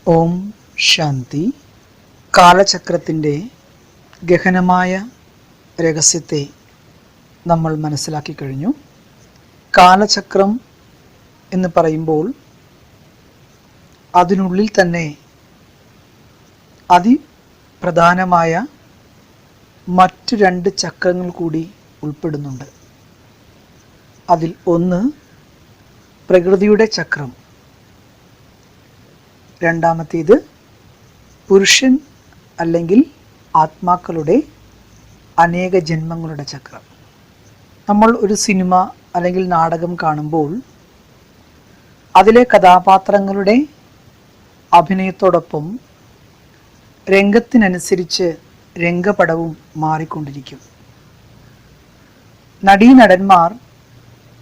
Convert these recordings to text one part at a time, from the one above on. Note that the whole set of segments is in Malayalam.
ഓം ശാന്തി. കാലചക്രത്തിൻ്റെ ഗഹനമായ രഹസ്യത്തെ നമ്മൾ മനസ്സിലാക്കി കഴിഞ്ഞു. കാലചക്രം എന്ന് പറയുമ്പോൾ അതിനുള്ളിൽ തന്നെ അതിപ്രധാനമായ മറ്റു 2 ചക്രങ്ങൾ കൂടി ഉൾപ്പെടുന്നുണ്ട്. അതിൽ ഒന്ന് പ്രകൃതിയുടെ ചക്രം, രണ്ടാമത്തേത് പുരുഷൻ അല്ലെങ്കിൽ ആത്മാക്കളുടെ അനേക ജന്മങ്ങളുടെ ചക്രം. നമ്മൾ ഒരു സിനിമ അല്ലെങ്കിൽ നാടകം കാണുമ്പോൾ അതിലെ കഥാപാത്രങ്ങളുടെ അഭിനയത്തോടൊപ്പം രംഗത്തിനനുസരിച്ച് രംഗപടവും മാറിക്കൊണ്ടിരിക്കും. നടീനടന്മാർ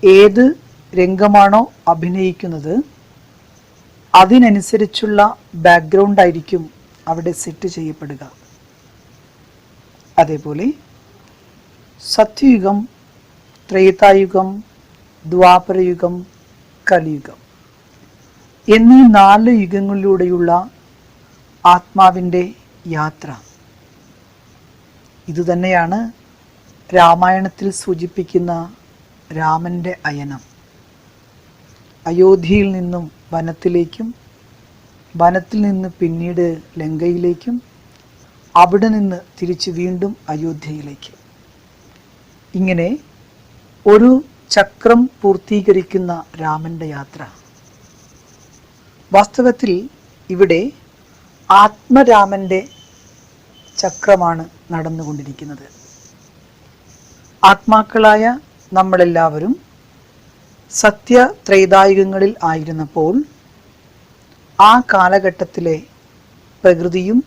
ഏത് രംഗമാണോ അഭിനയിക്കുന്നത് അതിനനുസരിച്ചുള്ള ബാക്ക്ഗ്രൗണ്ട് ആയിരിക്കും അവിടെ സെറ്റ് ചെയ്യപ്പെടുക. അതേപോലെ സത്യയുഗം, ത്രേതായുഗം, ദ്വാപരയുഗം, കലിയുഗം എന്നീ 4 യുഗങ്ങളിലൂടെയുള്ള ആത്മാവിൻ്റെ യാത്ര. ഇതുതന്നെയാണ് രാമായണത്തിൽ സൂചിപ്പിക്കുന്ന രാമൻ്റെ അയനം. അയോധ്യയിൽ നിന്നും വനത്തിലേക്കും, വനത്തിൽ നിന്ന് പിന്നീട് ലങ്കയിലേക്കും, അവിടെ നിന്ന് തിരിച്ച് വീണ്ടും അയോധ്യയിലേക്ക്. ഇങ്ങനെ ഒരു ചക്രം പൂർത്തീകരിക്കുന്ന രാമൻ്റെ യാത്ര. വാസ്തവത്തിൽ ഇവിടെ ആത്മരാമൻ്റെ ചക്രമാണ് നടന്നുകൊണ്ടിരിക്കുന്നത്. ആത്മാക്കളായ നമ്മളെല്ലാവരും സത്യത്രൈതായുഗങ്ങളിൽ ആയിരുന്നപ്പോൾ ആ കാലഘട്ടത്തിലെ പ്രകൃതിയും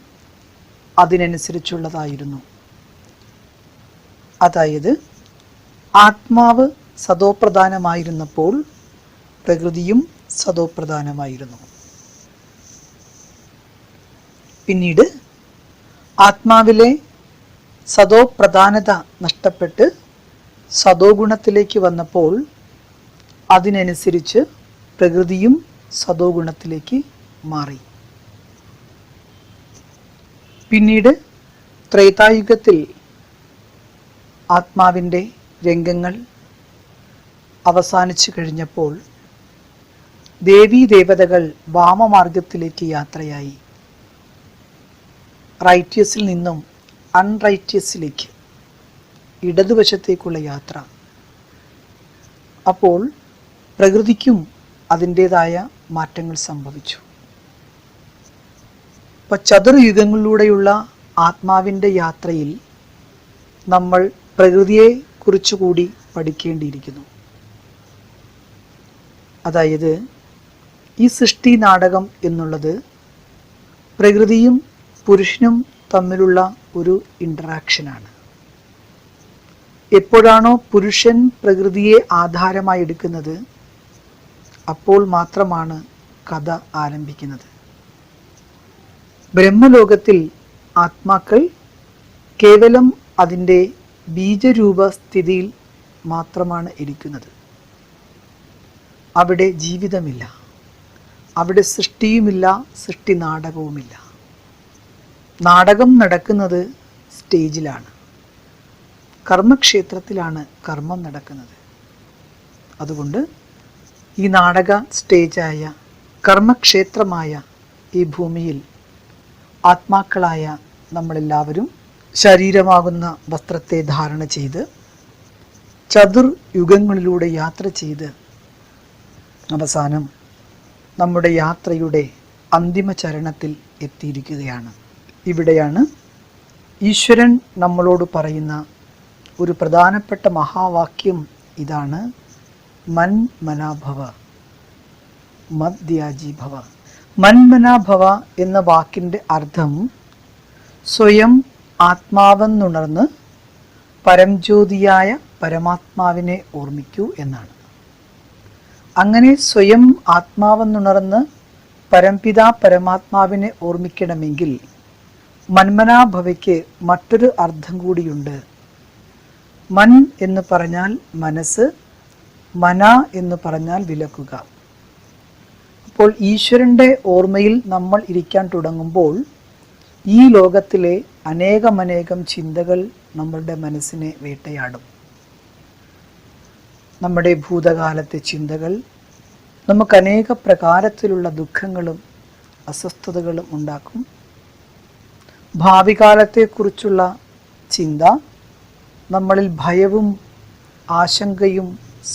അതിനനുസരിച്ചുള്ളതായിരുന്നു. അതായത് ആത്മാവ് സതോപ്രധാനമായിരുന്നപ്പോൾ പ്രകൃതിയും സതോപ്രധാനമായിരുന്നു. പിന്നീട് ആത്മാവിലെ സതോപ്രധാനത നഷ്ടപ്പെട്ട് സതോ ഗുണത്തിലേക്ക് വന്നപ്പോൾ അതിനനുസരിച്ച് പ്രകൃതിയും സതോ ഗുണത്തിലേക്ക് മാറി. പിന്നീട് ത്രേതായുഗത്തിൽ ആത്മാവിൻ്റെ രംഗങ്ങൾ അവസാനിച്ചു കഴിഞ്ഞപ്പോൾ ദേവീദേവതകൾ വാമമാർഗത്തിലേക്ക് യാത്രയായി. റൈറ്റ്യസിൽ നിന്നും അൺറൈറ്റ്യസിലേക്ക്, ഇടതുവശത്തേക്കുള്ള യാത്ര. അപ്പോൾ പ്രകൃതിക്കും അതിൻ്റേതായ മാറ്റങ്ങൾ സംഭവിച്ചു. അപ്പോൾ ചതുർയുഗങ്ങളിലൂടെയുള്ള ആത്മാവിൻ്റെ യാത്രയിൽ നമ്മൾ പ്രകൃതിയെ കുറിച്ചുകൂടി പഠിക്കേണ്ടിയിരിക്കുന്നു. അതായത് ഈ സൃഷ്ടി നാടകം എന്നുള്ളത് പ്രകൃതിയും പുരുഷനും തമ്മിലുള്ള ഒരു ഇൻറ്ററാക്ഷനാണ്. എപ്പോഴാണോ പുരുഷൻ പ്രകൃതിയെ ആധാരമായി എടുക്കുന്നത് അപ്പോൾ മാത്രമാണ് കഥ ആരംഭിക്കുന്നത്. ബ്രഹ്മലോകത്തിൽ ആത്മാക്കൾ കേവലം അതിൻ്റെ ബീജരൂപ സ്ഥിതിയിൽ മാത്രമാണ് ഇരിക്കുന്നത്. അവിടെ ജീവിതമില്ല, അവിടെ സൃഷ്ടിയുമില്ല, സൃഷ്ടി നാടകവുമില്ല. നാടകം നടക്കുന്നത് സ്റ്റേജിലാണ്, കർമ്മക്ഷേത്രത്തിലാണ് കർമ്മം നടക്കുന്നത്. അതുകൊണ്ട് ഈ നാടക സ്റ്റേജായ കർമ്മക്ഷേത്രമായ ഈ ഭൂമിയിൽ ആത്മാക്കളായ നമ്മളെല്ലാവരും ശരീരമാകുന്ന വസ്ത്രത്തെ ധാരണ ചെയ്ത് ചതുർയുഗങ്ങളിലൂടെ യാത്ര ചെയ്ത് അവസാനം നമ്മുടെ യാത്രയുടെ അന്തിമ ചരണത്തിൽ എത്തിയിരിക്കുകയാണ്. ഇവിടെയാണ് ഈശ്വരൻ നമ്മളോട് പറയുന്ന ഒരു പ്രധാനപ്പെട്ട മഹാവാക്യം. ഇതാണ് മന്മനാഭവ മദ്യാജീഭവ. മന്മനാഭവ എന്ന വാക്കിൻ്റെ അർത്ഥം സ്വയം ആത്മാവെന്നുണർന്ന് പരംജ്യോതിയായ പരമാത്മാവിനെ ഓർമ്മിക്കൂ എന്നാണ്. അങ്ങനെ സ്വയം ആത്മാവെന്നുണർന്ന് പരംപിതാ പരമാത്മാവിനെ ഓർമ്മിക്കണമെങ്കിൽ മന്മനാഭവയ്ക്ക് മറ്റൊരു അർത്ഥം കൂടിയുണ്ട്. മൻ എന്ന് പറഞ്ഞാൽ മനസ്സ്, മന എന്ന് പറഞ്ഞാൽ വിലക്കുക. അപ്പോൾ ഈശ്വരൻ്റെ ഓർമ്മയിൽ നമ്മൾ ഇരിക്കാൻ തുടങ്ങുമ്പോൾ ഈ ലോകത്തിലെ അനേകമനേകം ചിന്തകൾ നമ്മളുടെ മനസ്സിനെ വേട്ടയാടും. നമ്മുടെ ഭൂതകാലത്തെ ചിന്തകൾ നമുക്ക് അനേക പ്രകാരത്തിലുള്ള ദുഃഖങ്ങളും അസ്വസ്ഥതകളും ഉണ്ടാക്കും. ഭാവി കാലത്തെക്കുറിച്ചുള്ള ചിന്ത നമ്മളിൽ ഭയവും ആശങ്കയും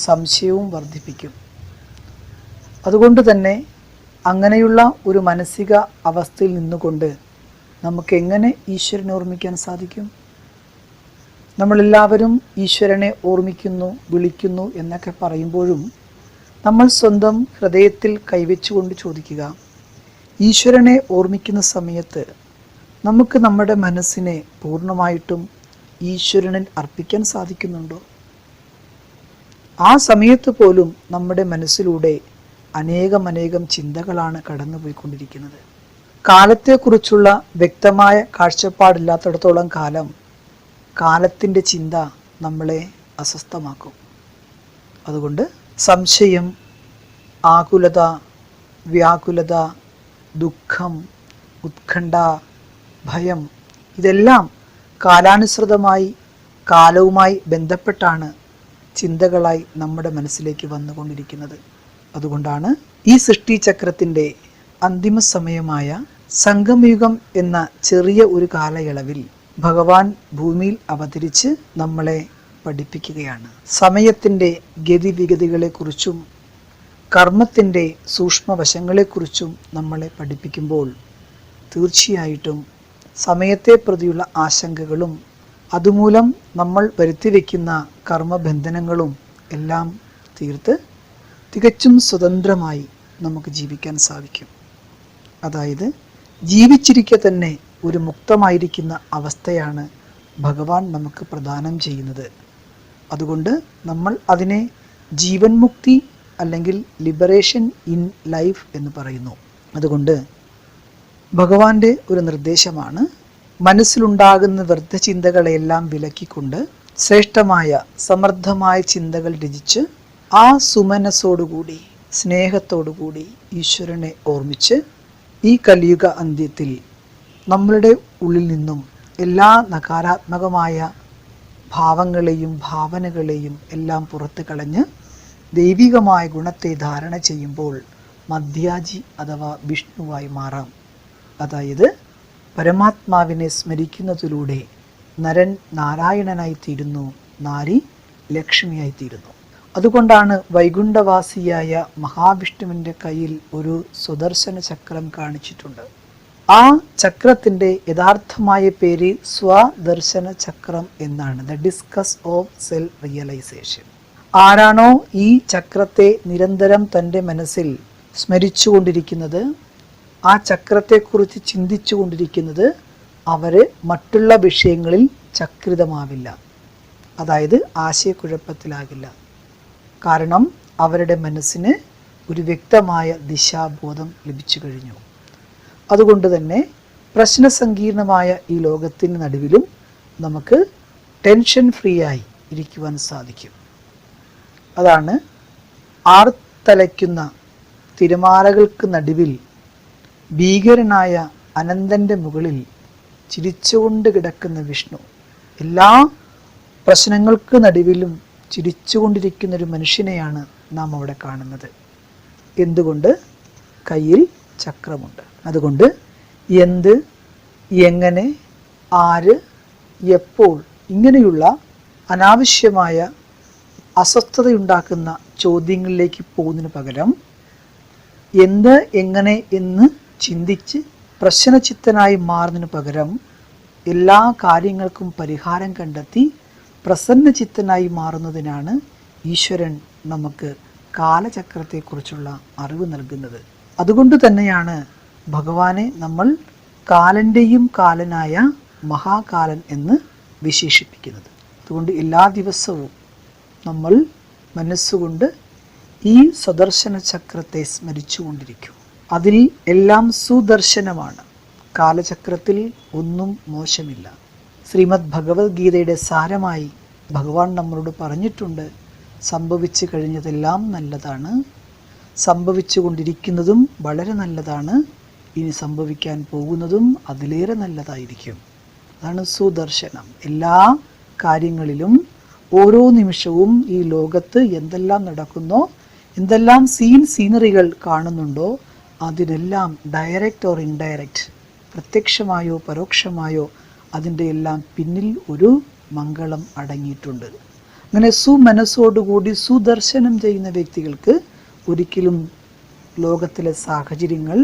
സംശയവും വർദ്ധിപ്പിക്കും. അതുകൊണ്ട് തന്നെ അങ്ങനെയുള്ള ഒരു മാനസിക അവസ്ഥയിൽ നിന്നുകൊണ്ട് നമുക്ക് എങ്ങനെ ഈശ്വരനെ ഓർമ്മിക്കാൻ സാധിക്കും? നമ്മളെല്ലാവരും ഈശ്വരനെ ഓർമ്മിക്കുന്നു, വിളിക്കുന്നു എന്നൊക്കെ പറയുമ്പോഴും നമ്മൾ സ്വന്തം ഹൃദയത്തിൽ കൈവച്ചുകൊണ്ട് ചോദിക്കുക, ഈശ്വരനെ ഓർമ്മിക്കുന്ന സമയത്ത് നമുക്ക് നമ്മുടെ മനസ്സിനെ പൂർണ്ണമായിട്ടും ഈശ്വരനിൽ അർപ്പിക്കാൻ സാധിക്കുന്നുണ്ടോ? ആ സമയത്ത് പോലും നമ്മുടെ മനസ്സിലൂടെ അനേകം ചിന്തകളാണ് കടന്നുപോയിക്കൊണ്ടിരിക്കുന്നത്. കാലത്തെക്കുറിച്ചുള്ള വ്യക്തമായ കാഴ്ചപ്പാടില്ലാത്തിടത്തോളം കാലം കാലത്തിൻ്റെ ചിന്ത നമ്മളെ അസ്വസ്ഥമാക്കും. അതുകൊണ്ട് സംശയം, ആകുലത, വ്യാകുലത, ദുഃഖം, ഉത്കണ്ഠ, ഭയം ഇതെല്ലാം കാലാനുസൃതമായി കാലവുമായി ബന്ധപ്പെട്ടാണ് ചിന്തകളായി നമ്മുടെ മനസ്സിലേക്ക് വന്നുകൊണ്ടിരിക്കുന്നത്. അതുകൊണ്ടാണ് ഈ സൃഷ്ടിചക്രത്തിൻ്റെ അന്തിമ സമയമായ സംഗമയുഗം എന്ന ചെറിയ ഒരു കാലയളവിൽ ഭഗവാൻ ഭൂമിയിൽ അവതരിച്ച് നമ്മളെ പഠിപ്പിക്കുകയാണ്. സമയത്തിൻ്റെ ഗതിവിഗതികളെക്കുറിച്ചും കർമ്മത്തിൻ്റെ സൂക്ഷ്മവശങ്ങളെക്കുറിച്ചും നമ്മളെ പഠിപ്പിക്കുമ്പോൾ തീർച്ചയായിട്ടും സമയത്തെ പ്രതിയുള്ള ആശങ്കകളും അതുമൂലം നമ്മൾ വരുത്തിവെക്കുന്ന കർമ്മബന്ധനങ്ങളും എല്ലാം തീർത്ത് തികച്ചും സ്വതന്ത്രമായി നമുക്ക് ജീവിക്കാൻ സാധിക്കും. അതായത് ജീവിച്ചിരിക്കെ തന്നെ ഒരു മുക്തമായിരിക്കുന്ന അവസ്ഥയാണ് ഭഗവാൻ നമുക്ക് പ്രദാനം ചെയ്യുന്നത്. അതുകൊണ്ട് നമ്മൾ അതിനെ ജീവൻ മുക്തി അല്ലെങ്കിൽ ലിബറേഷൻ ഇൻ ലൈഫ് എന്ന് പറയുന്നു. അതുകൊണ്ട് ഭഗവാന്റെ ഒരു നിർദ്ദേശമാണ് മനസ്സിലുണ്ടാകുന്ന വ്യർത്ഥ ചിന്തകളെല്ലാം വിലക്കിക്കൊണ്ട് ശ്രേഷ്ഠമായ സമർത്ഥമായ ചിന്തകൾ രചിച്ച് ആ സുമനസ്സോടുകൂടി സ്നേഹത്തോടുകൂടി ഈശ്വരനെ ഓർമ്മിച്ച് ഈ കലിയുഗ അന്ത്യത്തിൽ നമ്മളുടെ ഉള്ളിൽ നിന്നും എല്ലാ നകാരാത്മകമായ ഭാവങ്ങളെയും ഭാവനകളെയും എല്ലാം പുറത്തു കളഞ്ഞ് ദൈവികമായ ഗുണത്തെ ധാരണ ചെയ്യുമ്പോൾ മധ്യാജി അഥവാ വിഷ്ണുവായി മാറാം. അതായത് പരമാത്മാവിനെ സ്മരിക്കുന്നതിലൂടെ നരൻ നാരായണനായിത്തീരുന്നു, നാരി ലക്ഷ്മിയായിത്തീരുന്നു. അതുകൊണ്ടാണ് വൈകുണ്ഠവാസിയായ മഹാവിഷ്ണുവിൻ്റെ കയ്യിൽ ഒരു സുദർശന ചക്രം കാണിച്ചിട്ടുണ്ട്. ആ ചക്രത്തിൻ്റെ യഥാർത്ഥമായ പേര് സ്വദർശന ചക്രം എന്നാണ്, the discus of self realisation. ആരാണോ ഈ ചക്രത്തെ നിരന്തരം തൻ്റെ മനസ്സിൽ സ്മരിച്ചുകൊണ്ടിരിക്കുന്നത്, ആ ചക്രത്തെക്കുറിച്ച് ചിന്തിച്ചു കൊണ്ടിരിക്കുന്നത്, അവർ മറ്റുള്ള വിഷയങ്ങളിൽ ചക്രിതമാവില്ല, അതായത് ആശയക്കുഴപ്പത്തിലാകില്ല. കാരണം അവരുടെ മനസ്സിന് ഒരു വ്യക്തമായ ദിശാബോധം ലഭിച്ചു കഴിഞ്ഞു. അതുകൊണ്ട് തന്നെ പ്രശ്നസങ്കീർണമായ ഈ ലോകത്തിന് നടുവിലും നമുക്ക് ടെൻഷൻ ഫ്രീ ആയി ഇരിക്കുവാൻ സാധിക്കും. അതാണ് ആർത്തലയ്ക്കുന്ന തിരമാലകൾക്ക് നടുവിൽ ഭീകരനായ അനന്തൻ്റെ മുകളിൽ ചിരിച്ചുകൊണ്ട് കിടക്കുന്ന വിഷ്ണു. എല്ലാ പ്രശ്നങ്ങൾക്ക് നടുവിലും ചിരിച്ചുകൊണ്ടിരിക്കുന്നൊരു മനുഷ്യനെയാണ് നാം അവിടെ കാണുന്നത്. എന്തുകൊണ്ട്? കയ്യിൽ ചക്രമുണ്ട്. അതുകൊണ്ട് എന്ത്, എങ്ങനെ, ആര്, എപ്പോൾ ഇങ്ങനെയുള്ള അനാവശ്യമായ അസ്വസ്ഥതയുണ്ടാക്കുന്ന ചോദ്യങ്ങളിലേക്ക് പോകുന്നതിന് പകരം എന്ത്, എങ്ങനെ എന്ന് ചിന്തിച്ച് പ്രശ്നചിത്തനായി മാറുന്നതിന് പകരം എല്ലാ കാര്യങ്ങൾക്കും പരിഹാരം കണ്ടെത്തി പ്രസന്നചിത്തനായി മാറുന്നതിനാണ് ഈശ്വരൻ നമുക്ക് കാലചക്രത്തെക്കുറിച്ചുള്ള അറിവ് നൽകുന്നത്. അതുകൊണ്ട് തന്നെയാണ് ഭഗവാനെ നമ്മൾ കാലൻ്റെയും കാലനായ മഹാകാലൻ എന്ന് വിശേഷിപ്പിക്കുന്നത്. അതുകൊണ്ട് എല്ലാ ദിവസവും നമ്മൾ മനസ്സുകൊണ്ട് ഈ സുദർശന ചക്രത്തെ സ്മരിച്ചുകൊണ്ടിരിക്കും. അതിൽ എല്ലാം സുദർശനമാണ്. കാലചക്രത്തിൽ ഒന്നും മോശമില്ല. ശ്രീമദ് ഭഗവത്ഗീതയുടെ സാരമായി ഭഗവാൻ നമ്മളോട് പറഞ്ഞിട്ടുണ്ട്, സംഭവിച്ചു കഴിഞ്ഞതെല്ലാം നല്ലതാണ്, സംഭവിച്ചു കൊണ്ടിരിക്കുന്നതും വളരെ നല്ലതാണ്, ഇനി സംഭവിക്കാൻ പോകുന്നതും അതിലേറെ നല്ലതായിരിക്കും. അതാണ് സുദർശനം. എല്ലാ കാര്യങ്ങളിലും ഓരോ നിമിഷവും ഈ ലോകത്ത് എന്തെല്ലാം നടക്കുന്നോ, എന്തെല്ലാം സീനറികൾ കാണുന്നുണ്ടോ, അതിനെല്ലാം ഡയറക്റ്റ് ഓർ ഇൻഡയറക്റ്റ്, പ്രത്യക്ഷമായോ പരോക്ഷമായോ അതിൻ്റെ എല്ലാം പിന്നിൽ ഒരു മംഗളം അടങ്ങിയിട്ടുണ്ട്. അങ്ങനെ സുമനസ്സോടുകൂടി സുദർശനം ചെയ്യുന്ന വ്യക്തികൾക്ക് ഒരിക്കലും ലോകത്തിലെ സാഹചര്യങ്ങൾ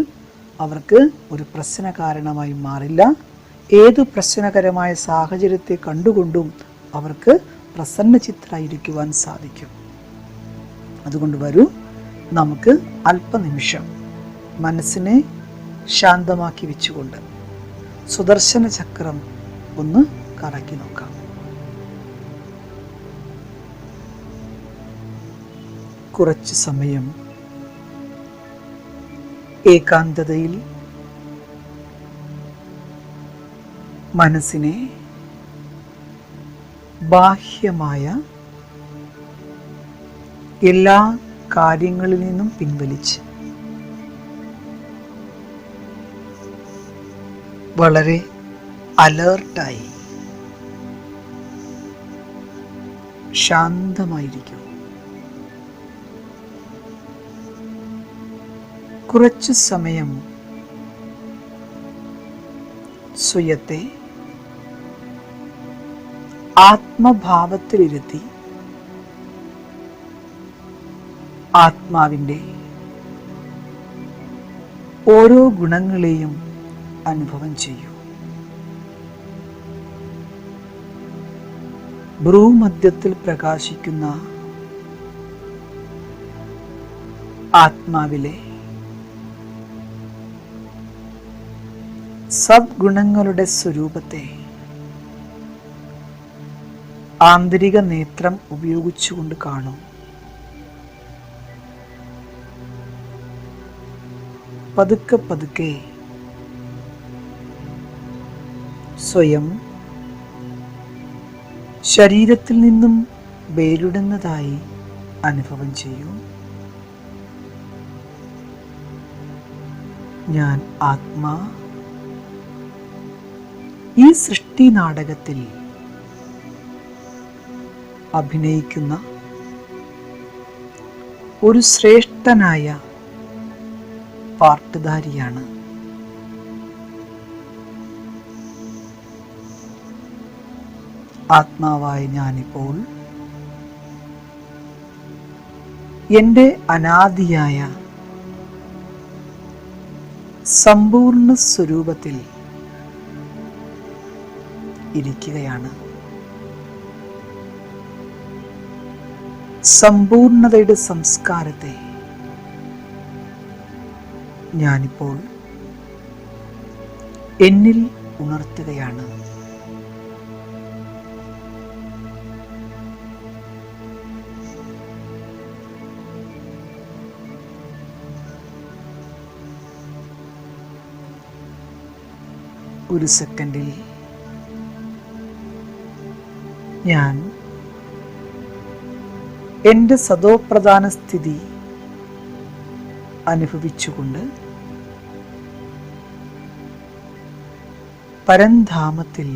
അവർക്ക് ഒരു പ്രശ്ന കാരണമായി മാറില്ല. ഏത് പ്രശ്നകരമായ സാഹചര്യത്തെ കണ്ടുകൊണ്ടും അവർക്ക് പ്രസന്നചിത്തരായിരിക്കുവാൻ സാധിക്കും. അതുകൊണ്ട് വരൂ, നമുക്ക് അല്പനിമിഷം മനസ്സിനെ ശാന്തമാക്കി വെച്ചുകൊണ്ട് സുദർശന ചക്രം ഒന്ന് കറക്കി നോക്കാം. കുറച്ച് സമയം ഏകാന്തതയിൽ മനസ്സിനെ ബാഹ്യമായ എല്ലാ കാര്യങ്ങളിൽ നിന്നും പിൻവലിച്ച് വളരെ അലേർട്ടായി ശാന്തമായിരിക്കും. കുറച്ചു സമയം സ്വയത്തെ ആത്മഭാവത്തിലിരുത്തി ആത്മാവിൻ്റെ ഓരോ ഗുണങ്ങളെയും അനുഭവം ചെയ്യൂ. ഭ്രൂമധ്യത്തിൽ പ്രകാശിക്കുന്ന ആത്മാവിലെ സദ്ഗുണങ്ങളുടെ സ്വരൂപത്തെ ആന്തരിക നേത്രം ഉപയോഗിച്ചുകൊണ്ട് കാണൂ. പതുക്കെ പതുക്കെ സ്വയം ശരീരത്തിൽ നിന്നും വേറിടുന്നതായി അനുഭവം ചെയ്യൂ. ഞാൻ ആത്മാ ഈ സൃഷ്ടി നാടകത്തിൽ അഭിനയിക്കുന്ന ഒരു ശ്രേഷ്ഠനായ പാർട്ടുധാരിയാണ്. ആത്മാവായ ഞാനിപ്പോൾ എൻ്റെ അനാദിയായ സമ്പൂർണ്ണ സ്വരൂപത്തിൽ ഇരിക്കുകയാണ്. സമ്പൂർണതയുടെ സംസ്കാരത്തെ ഞാനിപ്പോൾ എന്നിൽ ഉണർത്തുകയാണ്. ഒരു സെക്കൻഡിൽ ഞാൻ എൻ്റെ സതോപ്രധാന സ്ഥിതി അനുഭവിച്ചുകൊണ്ട് പരംധാമത്തിൽ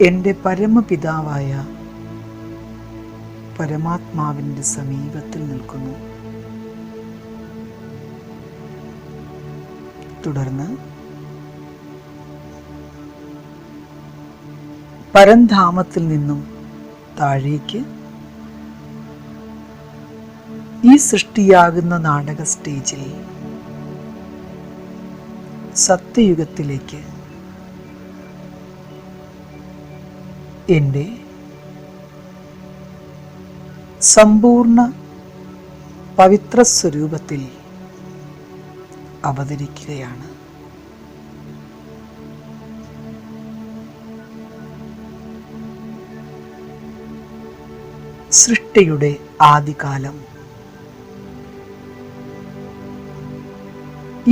എൻ്റെ പരമപിതാവായ പരമാത്മാവിൻ്റെ സമീപത്തിൽ നിൽക്കുന്നു. തുടർന്ന് പരംധാമത്തിൽ നിന്നും താഴേക്ക് ഈ സൃഷ്ടിയാകുന്ന നാടക സ്റ്റേജിൽ സത്യയുഗത്തിലേക്ക് എൻ്റെ സമ്പൂർണ്ണ പവിത്ര സ്വരൂപത്തിൽ അവതരിക്കുകയാണ്. സൃഷ്ടിയുടെ ആദികാലം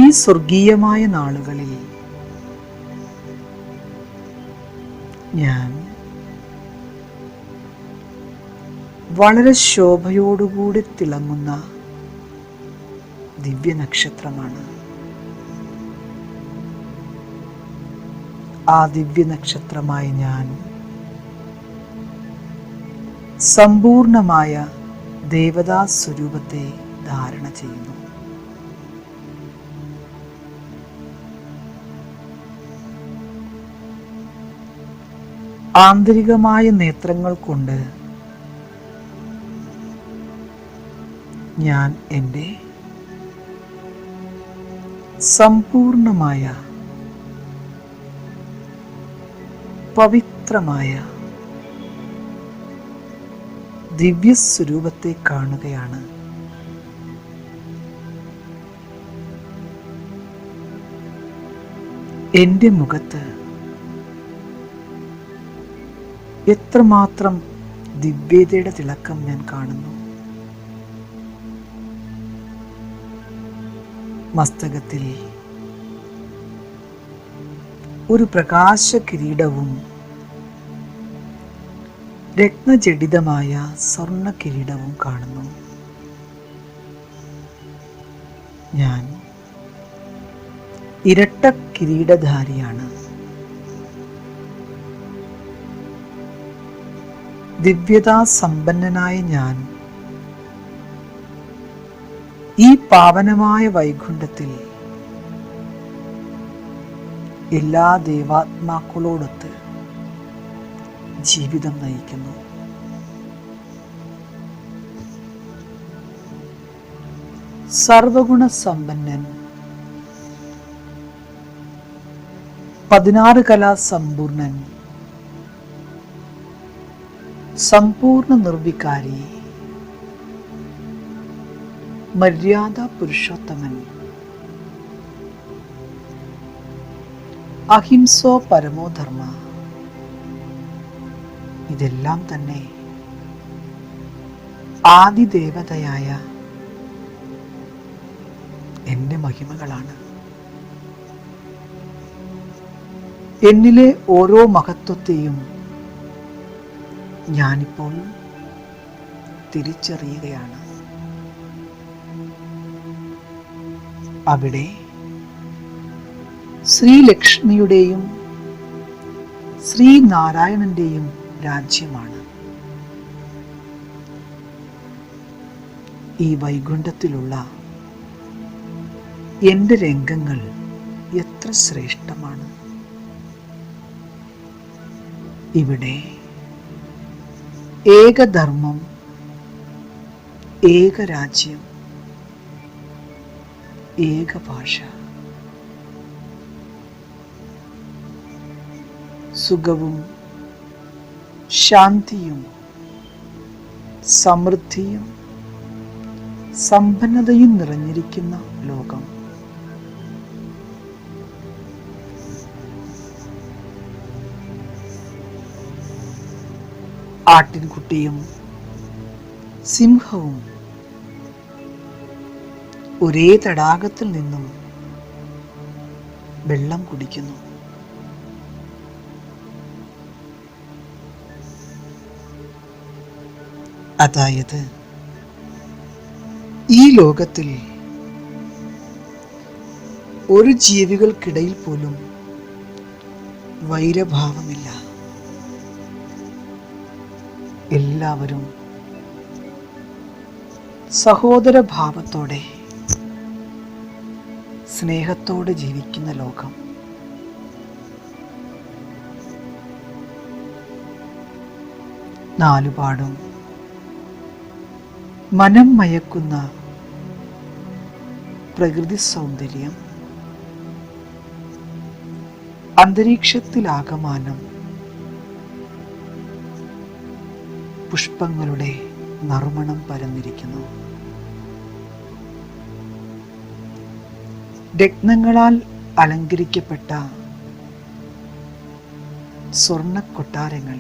ഈ സ്വർഗീയമായ നാളുകളിൽ ഞാൻ വളരെ ശോഭയോടുകൂടി തിളങ്ങുന്ന ദിവ്യനക്ഷത്രമാണ്. ആ ദിവ്യനക്ഷത്രമായ ഞാൻ സമ്പൂർണമായ ദേവതാ സ്വരൂപത്തെ ധാരണ ചെയ്യുന്നു. ആന്തരികമായ നേത്രങ്ങൾ കൊണ്ട് ഞാൻ എൻ്റെ സമ്പൂർണമായ പവിത്രമായ ദിവ്യസ്വരൂപത്തെ കാണുകയാണ്. എൻ്റെ മുഖത്ത് എത്രമാത്രം ദിവ്യതയുടെ തിളക്കം ഞാൻ കാണുന്നു. മസ്തകത്തിൽ ഒരു പ്രകാശ കിരീടവും രത്നജഡിതമായ സ്വർണ്ണ കിരീടവും കാണുന്നു. ഞാൻ ഇരട്ട കിരീടധാരിയാണ്. ദിവ്യതാ സമ്പന്നനായ ഞാൻ ഈ പാവനമായ വൈകുണ്ഠത്തിൽ എല്ലാ ദേവാത്മാക്കളോടൊത്ത് ജീവിതം നയിക്കുന്നു. സർവഗുണ സമ്പന്നൻ, 16 കലാ സമ്പൂർണൻ, സമ്പൂർണ്ണ നിർവികാരി, മര്യാദ പുരുഷോത്തമൻ, അഹിംസോ പരമോ ധർമ്മ, ഇതെല്ലാം തന്നെ ആദിദേവതയായ എൻ്റെ മഹിമകളാണ്. എന്നിലെ ഓരോ മഹത്വത്തെയും ഞാനിപ്പോൾ തിരിച്ചറിയുകയാണ്. അവിടെ ശ്രീലക്ഷ്മിയുടെയും ശ്രീനാരായണന്റെയും രാജ്യമാണ്. ഈ വൈകുണ്ഠത്തിലുള്ള എൻ്റെ രംഗങ്ങൾ എത്ര ശ്രേഷ്ഠമാണ്. ഇവിടെ ഏകധർമ്മം, ഏകരാജ്യം, ഏകഭാഷ, സുഖവും ശാന്തിയും സമൃദ്ധിയും സമ്പന്നതയും നിറഞ്ഞിരിക്കുന്ന ലോകം. ആട്ടിൻകുട്ടിയും സിംഹവും ഒരേ തടാകത്തിൽ നിന്നും വെള്ളം കുടിക്കുന്നു. അതായത് ഈ ലോകത്തിൽ ഒരു ജീവികൾക്കിടയിൽ പോലും വൈരഭാവമില്ല. എല്ലാവരും സഹോദരഭാവത്തോടെ സ്നേഹത്തോടെ ജീവിക്കുന്ന ലോകം. നാലുപാടും മനം മയക്കുന്ന പ്രകൃതി സൗന്ദര്യം, അന്തരീക്ഷത്തിലാകമാനം പുഷ്പങ്ങളുടെ നറുമണം പരന്നിരിക്കുന്നു. രത്നങ്ങളാൽ അലങ്കരിക്കപ്പെട്ട സ്വർണ്ണ കൊട്ടാരങ്ങൾ.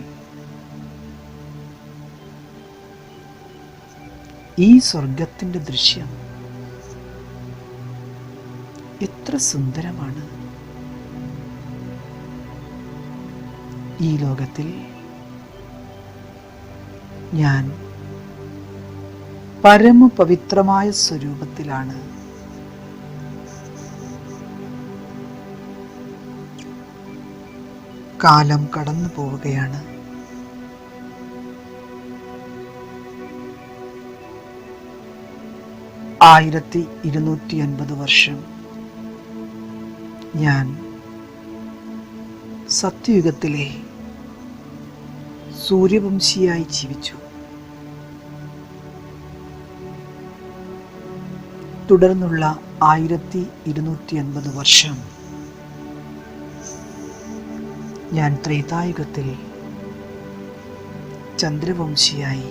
ഈ സ്വർഗത്തിന്റെ ദൃശ്യം എത്ര സുന്ദരമാണ്. ഈ ലോകത്തിൽ ഞാൻ പരമപവിത്രമായ സ്വരൂപത്തിലാണ്. കാലം കടന്നു പോവുകയാണ്. ആയിരത്തി 250 വർഷം ഞാൻ സത്യയുഗത്തിലെ സൂര്യവംശിയായി ജീവിച്ചു. തുടർന്നുള്ള 1250 വർഷം ഞാൻ ത്രേതായുഗത്തിൽ ചന്ദ്രവംശിയായി.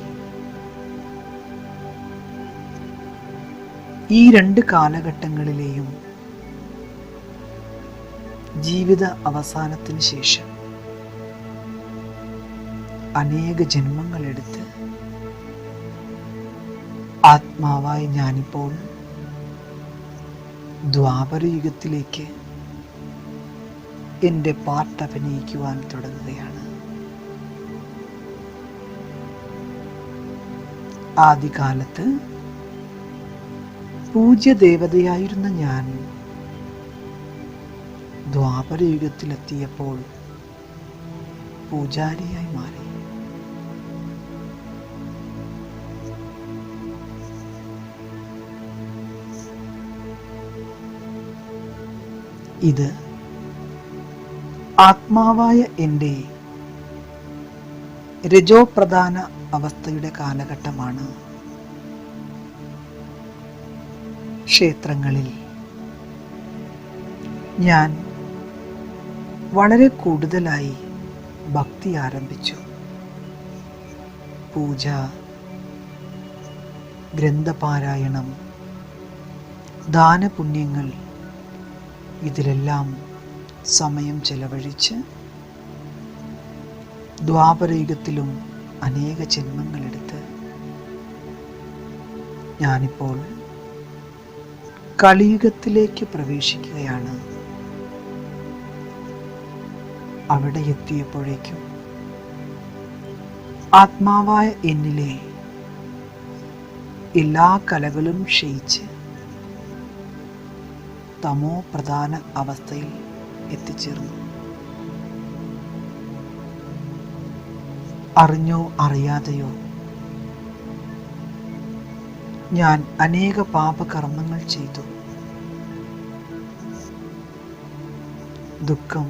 ഈ 2 കാലഘട്ടങ്ങളിലെയും ജീവിത അവസാനത്തിന് ശേഷം അനേക ജന്മങ്ങളെടുത്ത് ആത്മാവായി ഞാനിപ്പോൾ ദ്വാപരയുഗത്തിലേക്ക് എൻ്റെ പാർട്ട് അഭിനയിക്കുവാൻ തുടങ്ങുകയാണ്. ആദ്യകാലത്ത് പൂജ്യദേവതയായിരുന്ന ഞാൻ ദ്വാപരയുഗത്തിലെത്തിയപ്പോൾ പൂജാരിയായി മാറി. ഇത് ആത്മാവായ എൻ്റെ രജോപ്രധാന അവസ്ഥയുടെ കാലഘട്ടമാണ്. ക്ഷേത്രങ്ങളിൽ ഞാൻ വളരെ കൂടുതലായി ഭക്തി ആരംഭിച്ചു. പൂജ, ഗ്രന്ഥപാരായണം, ദാനപുണ്യങ്ങൾ, ഇതിലെല്ലാം സമയം ചെലവഴിച്ച് ദ്വാപരയുഗത്തിലും അനേക ജന്മങ്ങളെടുത്ത് ഞാനിപ്പോൾ കലിയുഗത്തിലേക്ക് പ്രവേശിക്കുകയാണ്. അവിടെ എത്തിയപ്പോഴേക്കും ആത്മാവായ എന്നിലെ എല്ലാ കലകളും ക്ഷയിച്ച് തമോ പ്രധാന അവസ്ഥയിൽ എത്തിച്ചേർന്നു. അറിഞ്ഞോ അറിയാതെയോ ഞാൻ അനേക പാപകർമ്മങ്ങൾ ചെയ്തു. ദുഃഖം,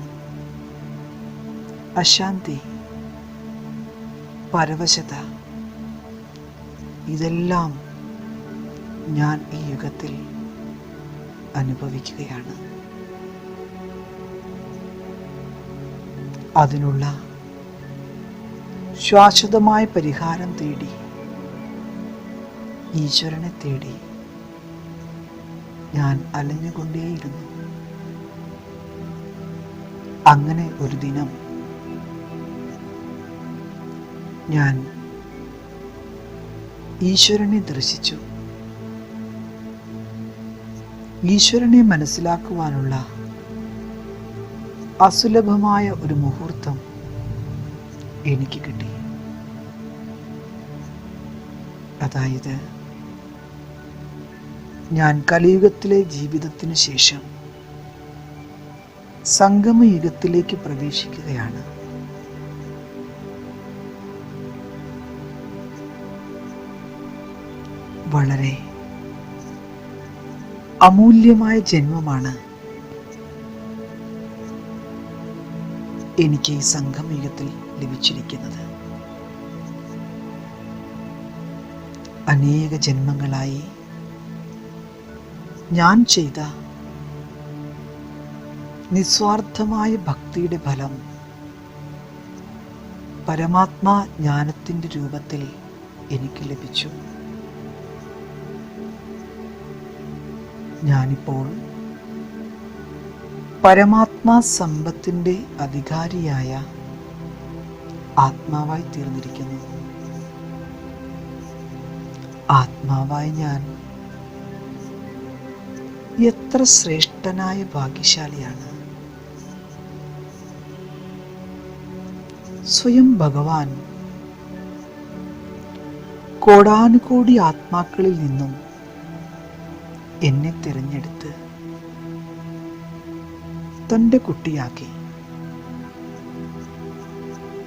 അശാന്തി, പരവശത, ഇതെല്ലാം ഞാൻ ഈ യുഗത്തിൽ അനുഭവിക്കുകയാണ്. അതിനുള്ള ശാശ്വതമായ പരിഹാരം തേടി, ഈശ്വരനെ തേടി ഞാൻ അലഞ്ഞുകൊണ്ടേയിരുന്നു. അങ്ങനെ ഒരു ദിനം ഞാൻ ഈശ്വരനെ ദർശിച്ചു. ഈശ്വരനെ മനസ്സിലാക്കുവാനുള്ള അസുലഭമായ ഒരു മുഹൂർത്തം എനിക്ക് കിട്ടി. അതായത് ഞാൻ കലിയുഗത്തിലെ ജീവിതത്തിനു ശേഷം സംഗമയുഗത്തിലേക്ക് പ്രവേശിക്കുകയാണ്. വളരെ അമൂല്യമായ ജന്മമാണ് എനിക്ക് ഈ സംഗമയുഗത്തിൽ ലഭിച്ചിരിക്കുന്നത്. അനേക ജന്മങ്ങളായി ഞാൻ ചെയ്ത നിസ്വാർത്ഥമായ ഭക്തിയുടെ ഫലം പരമാത്മാ ജ്ഞാനത്തിൻ്റെ രൂപത്തിൽ എനിക്ക് ലഭിച്ചു. ഞാനിപ്പോൾ പരമാത്മാ സമ്പത്തിൻ്റെ അധികാരിയായ ആത്മാവായി തീർന്നിരിക്കുന്നു. ആത്മാവായി ഞാൻ എത്ര ശ്രേഷ്ഠനായ ഭാഗ്യശാലിയാണ്. സ്വയം ഭഗവാൻ കോടാനുകോടി ആത്മാക്കളിൽ നിന്നും എന്നെ തിരഞ്ഞെടുത്ത് തൻ്റെ കുട്ടിയാക്കി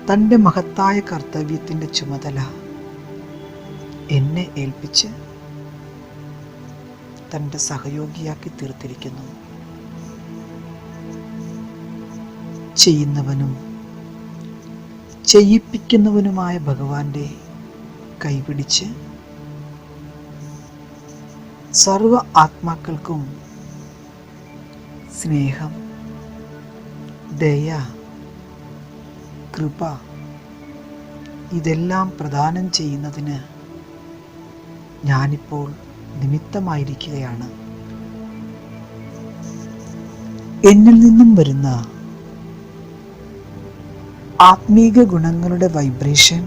തൻ്റെ മഹത്തായ കർത്തവ്യത്തിൻ്റെ ചുമതല എന്നെ ഏൽപ്പിച്ച് തൻ്റെ സഹയോഗിയാക്കി തീർത്തിരിക്കുന്നു. ചെയ്യുന്നവനും ചെയ്യിപ്പിക്കുന്നവനുമായ ഭഗവാന്റെ കൈപിടിച്ച് സർവ ആത്മാക്കൾക്കും സ്നേഹം, ദയ, കൃപ ഇതെല്ലാം പ്രദാനം ചെയ്യുന്നതിന് ഞാനിപ്പോൾ നിമിത്തമായിരിക്കുകയാണ്. എന്നിൽ നിന്നും വരുന്ന ആത്മീക ഗുണങ്ങളുടെ വൈബ്രേഷൻ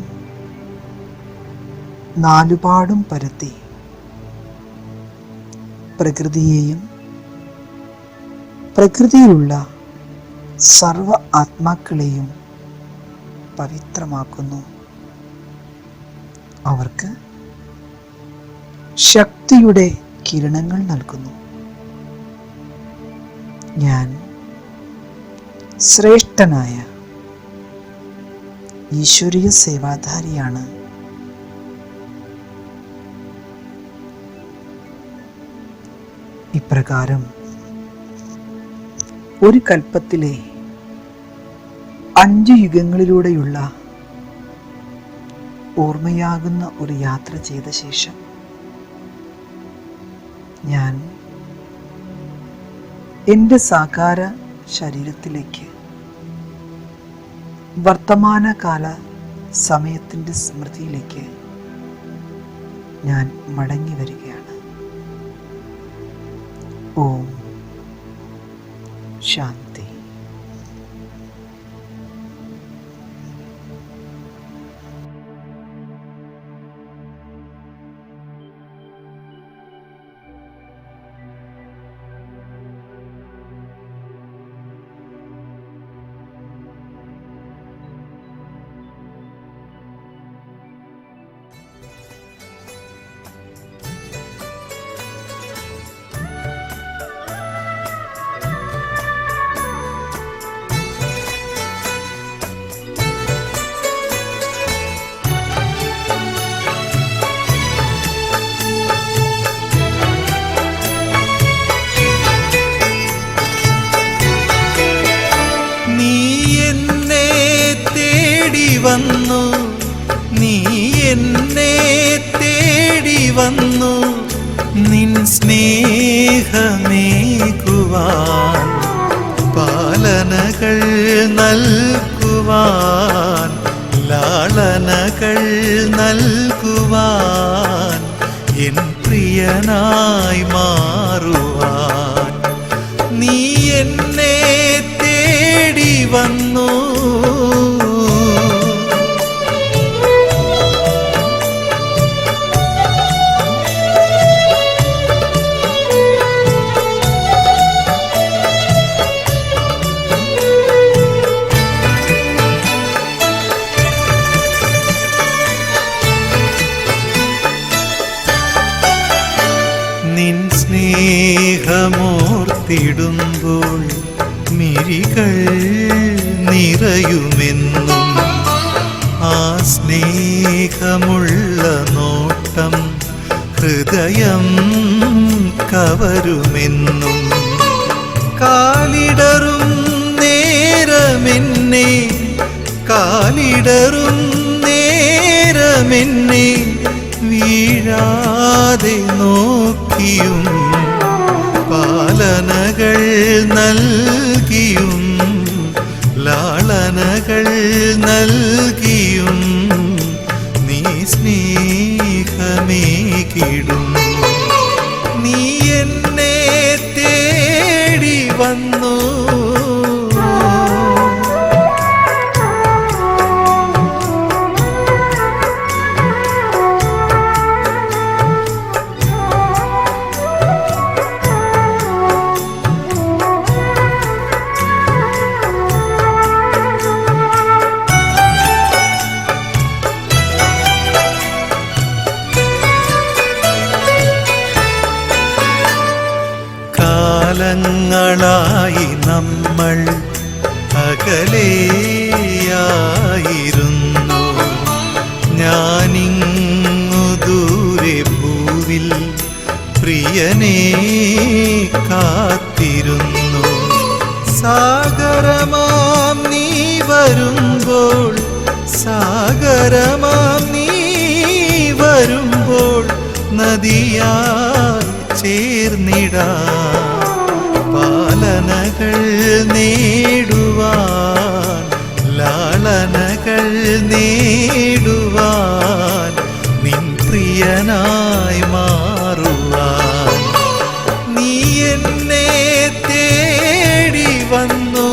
നാലുപാടും പരത്തി പ്രകൃതിയെയും പ്രകൃതിയിലുള്ള സർവ ആത്മാക്കളെയും പവിത്രമാക്കുന്നു. അവർക്ക് ശക്തിയുടെ കിരണങ്ങൾ നൽകുന്നു. ഞാൻ ശ്രേഷ്ഠനായ ഈശ്വരീയ സേവാധാരിയാണ്. ഇപ്രകാരം ഒരു കൽപ്പത്തിലെ 5 യുഗങ്ങളിലൂടെയുള്ള ഓർമ്മയാകുന്ന ഒരു യാത്ര ചെയ്ത ശേഷം ഞാൻ എൻ്റെ സാകാര ശരീരത്തിലേക്ക് വർത്തമാനകാല സമയത്തിൻ്റെ സ്മൃതിയിലേക്ക് ഞാൻ മടങ്ങി വരികയാണ്. ഓം ശാന്തി. വന്നു നീ എന്നെ തേടി വന്നു നിൻ സ്നേഹമേകുവാൻ പാലനകൾ നൽകുവാൻ ലാളനകൾ നൽകുവാൻ എൻ പ്രിയനായി മാറുവാൻ നീ എന്നെ തേടി വന്നു. നിൻ സ്നേഹമോർത്തിടുമ്പോൾ മിഴികൾ നിറയുമെന്നും ആ സ്നേഹമുള്ള നോട്ടം ഹൃദയം കവരുമെന്നും കാലിടറും നേരമെന്നെ കാലിടറും നേരമെന്നെ വീഴാതെ നോക്കിയും പാലനകൾ നൽകിയും ലാളനകൾ നൽകിയും നീ സ്നേഹമേകിടും. നീ എന്നെ തേടി വന്നു. കാലങ്ങളായി നമ്മൾ അകലെയായിരുന്നു. ഞാനിങ്ങു ദൂരെ ഭൂവിൽ പ്രിയനെ കാത്തിരുന്നു. സാഗരമാം നീ വരുമ്പോൾ, സാഗരമാം നീ വരുമ്പോൾ നദിയായി ചേർന്നിടാം. പാലനകൾ നേടുവാൻ, ലാളനകൾ നേടുവാൻ, നിൻ പ്രിയനായി മാറുവാൻ നീ എന്നെ തേടി വന്നു.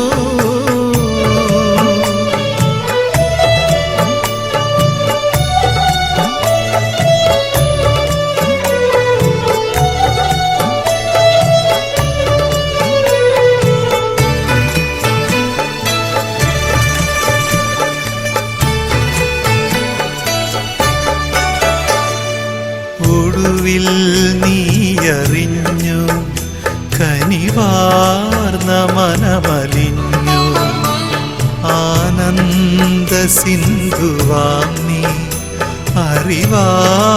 ഒടുവിൽ നീയറിഞ്ഞു, കനിവാർന്ന മനമലിഞ്ഞു. ആനന്ദ സിന്ധുവാം നീ അറിവായുലകിൽ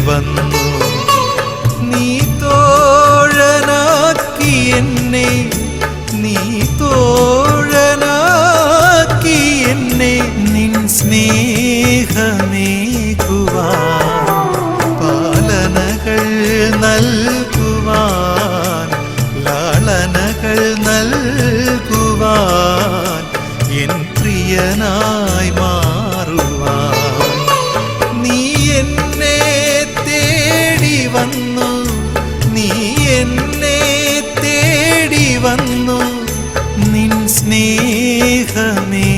വന്നു. നീ തോഴനാക്കി എന്നെ, നീ തോഴനാക്കി എന്നെ, നിൻ സ്നേഹമേകുവാൻ, പാലനകൾ നൽകുവാൻ, ലാളനകൾ നൽകുവാൻ, എൻ പ്രിയനായി മാറുവാൻ നീ എന്നെ തേടി വന്നു. നീ എന്നെ തേടി വന്നു, നിൻ സ്നേഹമേ